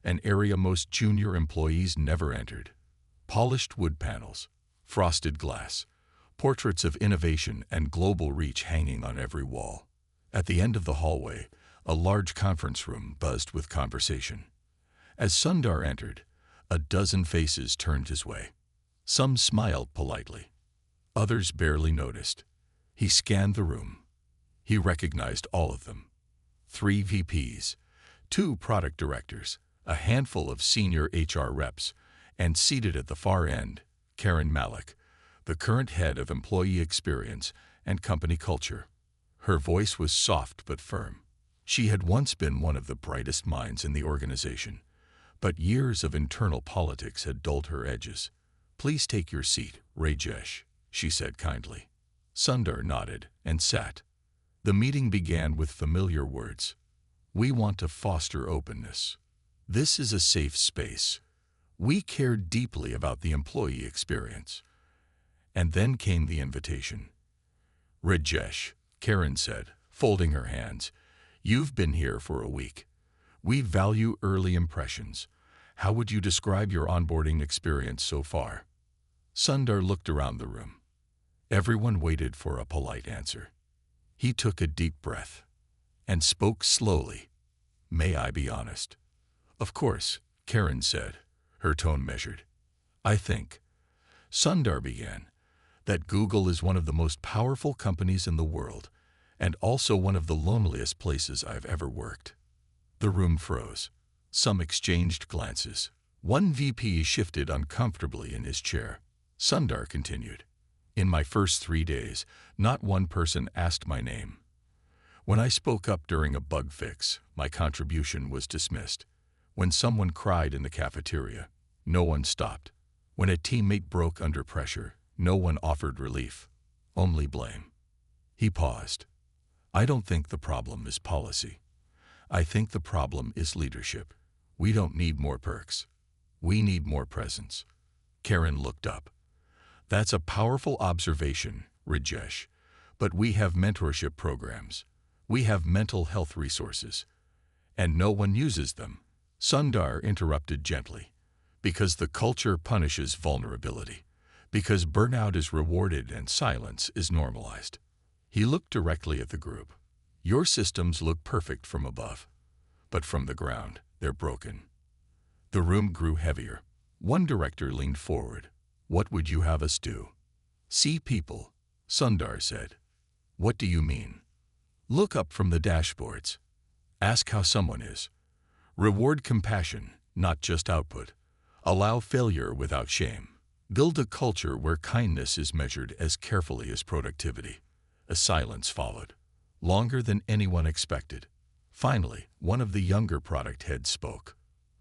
an area most junior employees never entered. Polished wood panels, frosted glass, portraits of innovation and global reach hanging on every wall. At the end of the hallway, a large conference room buzzed with conversation. As Sundar entered, a dozen faces turned his way. Some smiled politely. Others barely noticed. He scanned the room. He recognized all of them. 3 VPs, 2 product directors, a handful of senior HR reps, and seated at the far end, Karen Malik, the current head of employee experience and company culture. Her voice was soft but firm. She had once been one of the brightest minds in the organization, but years of internal politics had dulled her edges. "Please take your seat, Rajesh," she said kindly. Sundar nodded and sat. The meeting began with familiar words. "We want to foster openness. This is a safe space. We care deeply about the employee experience." And then came the invitation. "Rajesh," Karen said, folding her hands, "you've been here for a week. We value early impressions. How would you describe your onboarding experience so far?" Sundar looked around the room. Everyone waited for a polite answer. He took a deep breath and spoke slowly. "May I be honest?" "Of course," Karen said, her tone measured. "I think," Sundar began, "that Google is one of the most powerful companies in the world, and also one of the loneliest places I've ever worked." The room froze. Some exchanged glances. One VP shifted uncomfortably in his chair. Sundar continued, "In my first 3 days, not one person asked my name. When I spoke up during a bug fix, my contribution was dismissed. When someone cried in the cafeteria, no one stopped. When a teammate broke under pressure, no one offered relief, only blame." He paused. "I don't think the problem is policy. I think the problem is leadership. We don't need more perks. We need more presence." Karen looked up. "That's a powerful observation, Rajesh, but we have mentorship programs. We have mental health resources. And no one uses them." Sundar interrupted gently. "Because the culture punishes vulnerability. Because burnout is rewarded and silence is normalized." He looked directly at the group. "Your systems look perfect from above, but from the ground, they're broken." The room grew heavier. One director leaned forward. "What would you have us do?" "See people," Sundar said. "What do you mean?" "Look up from the dashboards. Ask how someone is. Reward compassion, not just output. Allow failure without shame. Build a culture where kindness is measured as carefully as productivity." A silence followed, longer than anyone expected. Finally, one of the younger product heads spoke.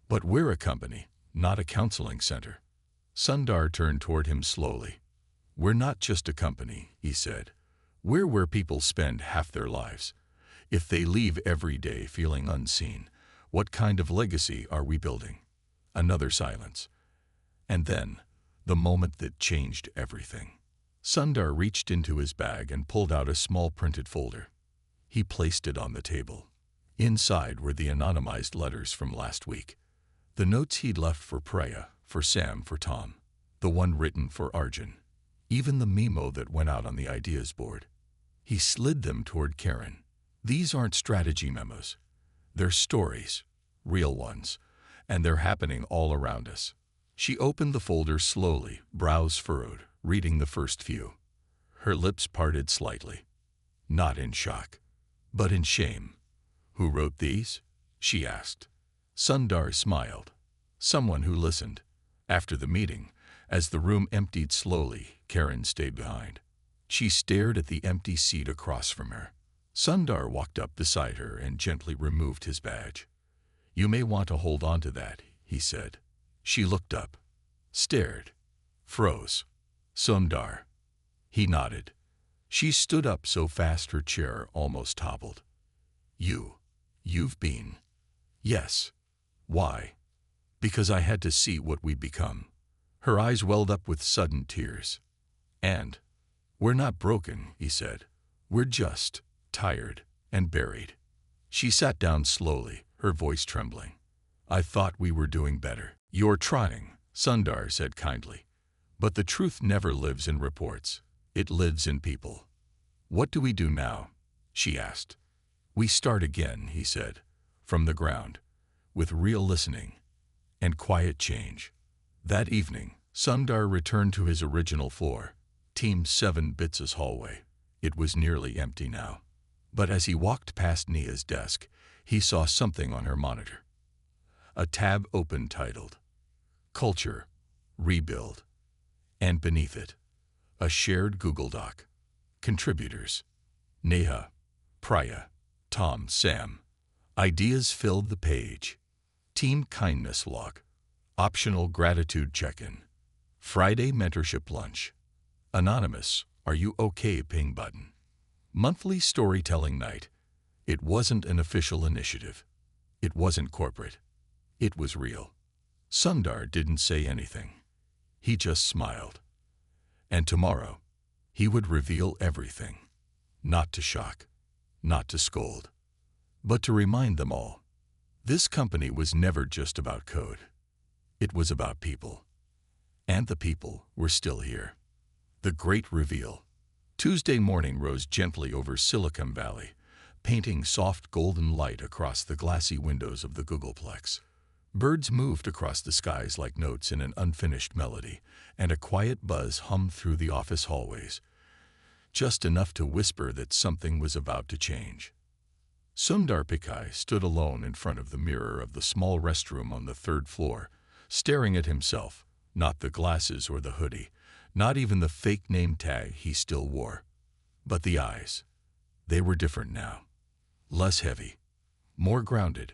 "But we're a company, not a counseling center." Sundar turned toward him slowly. "We're not just a company," he said. "We're where people spend half their lives. If they leave every day feeling unseen, what kind of legacy are we building?" Another silence. And then, the moment that changed everything. Sundar reached into his bag and pulled out a small printed folder. He placed it on the table. Inside were the anonymized letters from last week. The notes he'd left for Priya, for Sam, for Tom. The one written for Arjun. Even the memo that went out on the ideas board. He slid them toward Karen. "These aren't strategy memos. They're stories, real ones, and they're happening all around us." She opened the folder slowly, brows furrowed, reading the first few. Her lips parted slightly. Not in shock, but in shame. "Who wrote these?" she asked. Sundar smiled. "Someone who listened." After the meeting, as the room emptied slowly, Karen stayed behind. She stared at the empty seat across from her. Sundar walked up beside her and gently removed his badge. "You may want to hold on to that," he said. She looked up, stared, froze. "Sundar." He nodded. She stood up so fast her chair almost toppled. You've been." "Yes." "Why?" "Because I had to see what we'd become." Her eyes welled up with sudden tears. "And we're not broken," he said. "We're just tired and buried." She sat down slowly, her voice trembling. "I thought we were doing better." "You're trying," Sundar said kindly. "But the truth never lives in reports. It lives in people." "What do we do now?" she asked. "We start again," he said, "from the ground, with real listening and quiet change." That evening, Sundar returned to his original floor, Team 7 Bits' hallway. It was nearly empty now. But as he walked past Nia's desk, he saw something on her monitor. A tab open titled Culture, Rebuild, and beneath it, a shared Google Doc. Contributors: Neha, Priya, Tom, Sam. Ideas filled the page. Team kindness log. Optional gratitude check-in. Friday mentorship lunch. Anonymous, are you okay ping button. Monthly storytelling night. It wasn't an official initiative. It wasn't corporate. It was real. Sundar didn't say anything. He just smiled. And tomorrow, he would reveal everything. Not to shock, not to scold, but to remind them all. This company was never just about code. It was about people. And the people were still here. The great reveal. Tuesday morning rose gently over Silicon Valley, painting soft golden light across the glassy windows of the Googleplex. Birds moved across the skies like notes in an unfinished melody, and a quiet buzz hummed through the office hallways, just enough to whisper that something was about to change. Sundar Pichai stood alone in front of the mirror of the small restroom on the third floor, staring at himself, not the glasses or the hoodie, not even the fake name tag he still wore, but the eyes. They were different now. Less heavy, more grounded.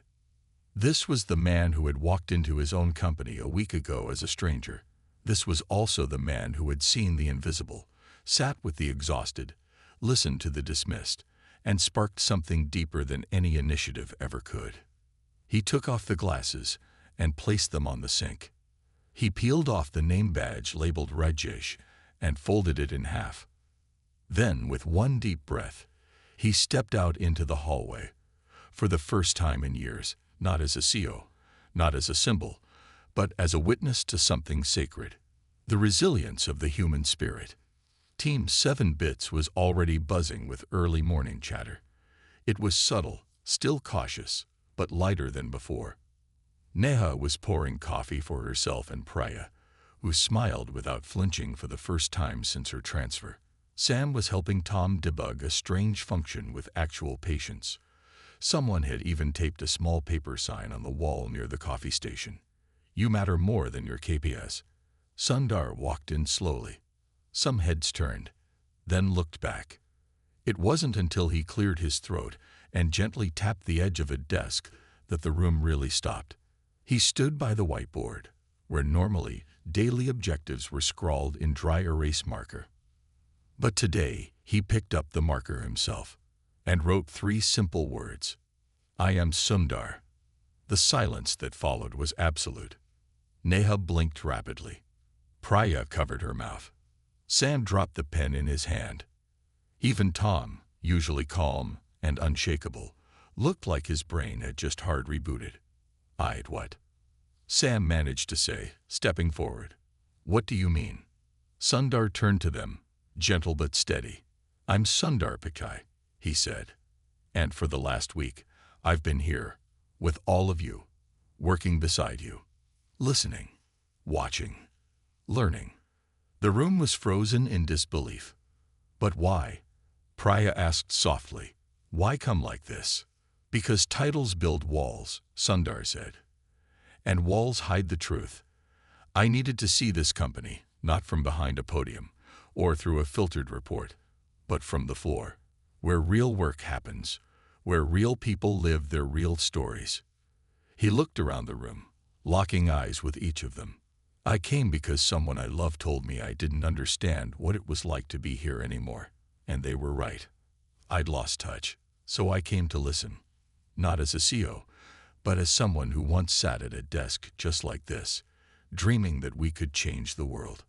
This was the man who had walked into his own company a week ago as a stranger. This was also the man who had seen the invisible, sat with the exhausted, listened to the dismissed, and sparked something deeper than any initiative ever could. He took off the glasses and placed them on the sink. He peeled off the name badge labeled Rajesh and folded it in half. Then, with one deep breath, he stepped out into the hallway. For the first time in years, not as a CO, not as a symbol, but as a witness to something sacred. The resilience of the human spirit. Team 7 Bits was already buzzing with early morning chatter. It was subtle, still cautious, but lighter than before. Neha was pouring coffee for herself and Priya, who smiled without flinching for the first time since her transfer. Sam was helping Tom debug a strange function with actual patience. Someone had even taped a small paper sign on the wall near the coffee station. You matter more than your KPIs. Sundar walked in slowly. Some heads turned, then looked back. It wasn't until he cleared his throat and gently tapped the edge of a desk that the room really stopped. He stood by the whiteboard, where normally daily objectives were scrawled in dry erase marker. But today, he picked up the marker himself and wrote 3 simple words. I am Sundar. The silence that followed was absolute. Neha blinked rapidly. Priya covered her mouth. Sam dropped the pen in his hand. Even Tom, usually calm and unshakable, looked like his brain had just hard rebooted. I'd what? Sam managed to say, stepping forward. What do you mean? Sundar turned to them, gentle but steady. I'm Sundar Pichai, he said. And for the last week, I've been here, with all of you, working beside you, listening, watching, learning. The room was frozen in disbelief. But why? Priya asked softly. Why come like this? Because titles build walls, Sundar said. And walls hide the truth. I needed to see this company, not from behind a podium, or through a filtered report, but from the floor, where real work happens, where real people live their real stories. He looked around the room, locking eyes with each of them. I came because someone I love told me I didn't understand what it was like to be here anymore, and they were right. I'd lost touch, so I came to listen, not as a CO, but as someone who once sat at a desk just like this, dreaming that we could change the world.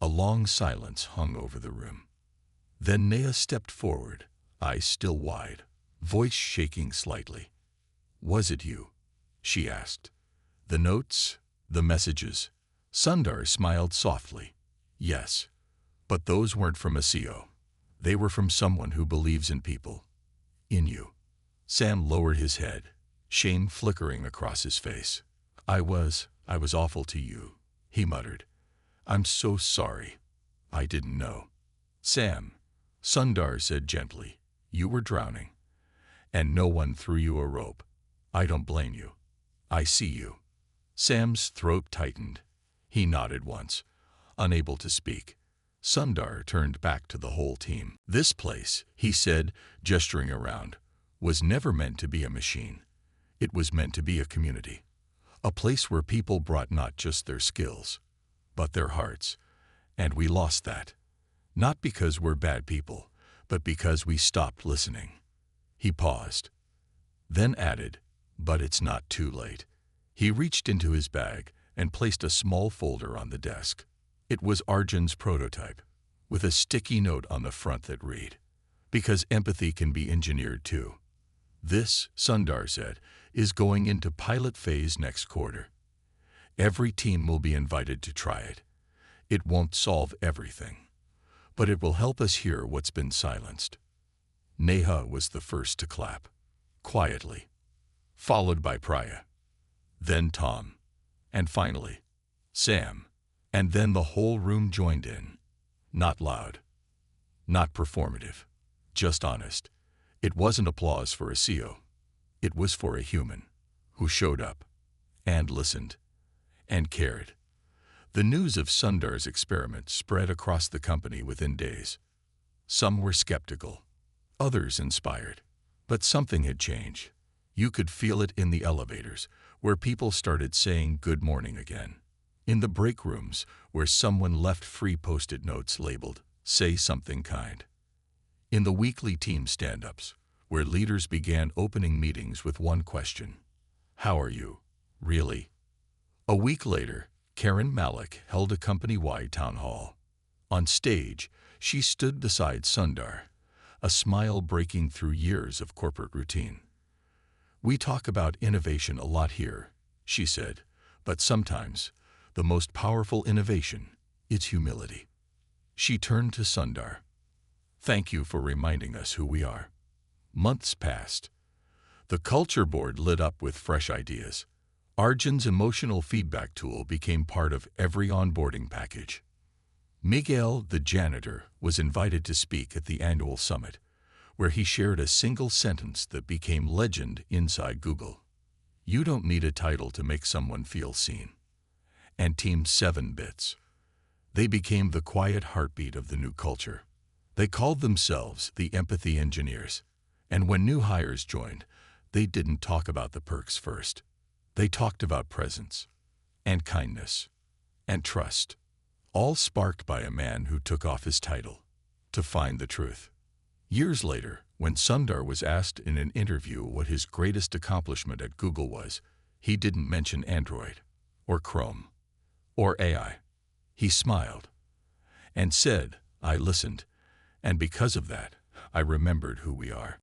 A long silence hung over the room. Then Neha stepped forward, eyes still wide, voice shaking slightly. Was it you? She asked. The notes, the messages. Sundar smiled softly. Yes, but those weren't from a CO. They were from someone who believes in people. In you. Sam lowered his head, shame flickering across his face. I was awful to you, he muttered. I'm so sorry. I didn't know. Sam, Sundar said gently, you were drowning. And no one threw you a rope. I don't blame you. I see you. Sam's throat tightened. He nodded once, unable to speak. Sundar turned back to the whole team. This place, he said, gesturing around, was never meant to be a machine. It was meant to be a community. A place where people brought not just their skills, but their hearts. And we lost that. Not because we're bad people, but because we stopped listening. He paused, then added, but it's not too late. He reached into his bag and placed a small folder on the desk. It was Arjun's prototype, with a sticky note on the front that read, "Because empathy can be engineered too." This, Sundar said, is going into pilot phase next quarter. Every team will be invited to try it. It won't solve everything, but it will help us hear what's been silenced. Neha was the first to clap, quietly, followed by Priya, then Tom, and finally, Sam. And then the whole room joined in. Not loud, not performative, just honest. It wasn't applause for a CEO. It was for a human who showed up and listened and cared. The news of Sundar's experiment spread across the company within days. Some were skeptical, others inspired. But something had changed. You could feel it in the elevators, where people started saying good morning again. In the break rooms, where someone left free post-it notes labeled, "Say something kind." In the weekly team stand-ups, where leaders began opening meetings with one question: how are you, really? A week later, Karen Malik held a company-wide town hall. On stage, she stood beside Sundar, a smile breaking through years of corporate routine. "We talk about innovation a lot here," she said, "but sometimes the most powerful innovation is humility." She turned to Sundar. "Thank you for reminding us who we are." Months passed. The culture board lit up with fresh ideas. Arjun's emotional feedback tool became part of every onboarding package. Miguel, the janitor, was invited to speak at the annual summit, where he shared a single sentence that became legend inside Google. "You don't need a title to make someone feel seen." And Team 7 Bits. They became the quiet heartbeat of the new culture. They called themselves the Empathy Engineers. And when new hires joined, they didn't talk about the perks first. They talked about presence, and kindness, and trust, all sparked by a man who took off his title to find the truth. Years later, when Sundar was asked in an interview what his greatest accomplishment at Google was, he didn't mention Android, or Chrome, or AI. He smiled and said, "I listened, and because of that, I remembered who we are."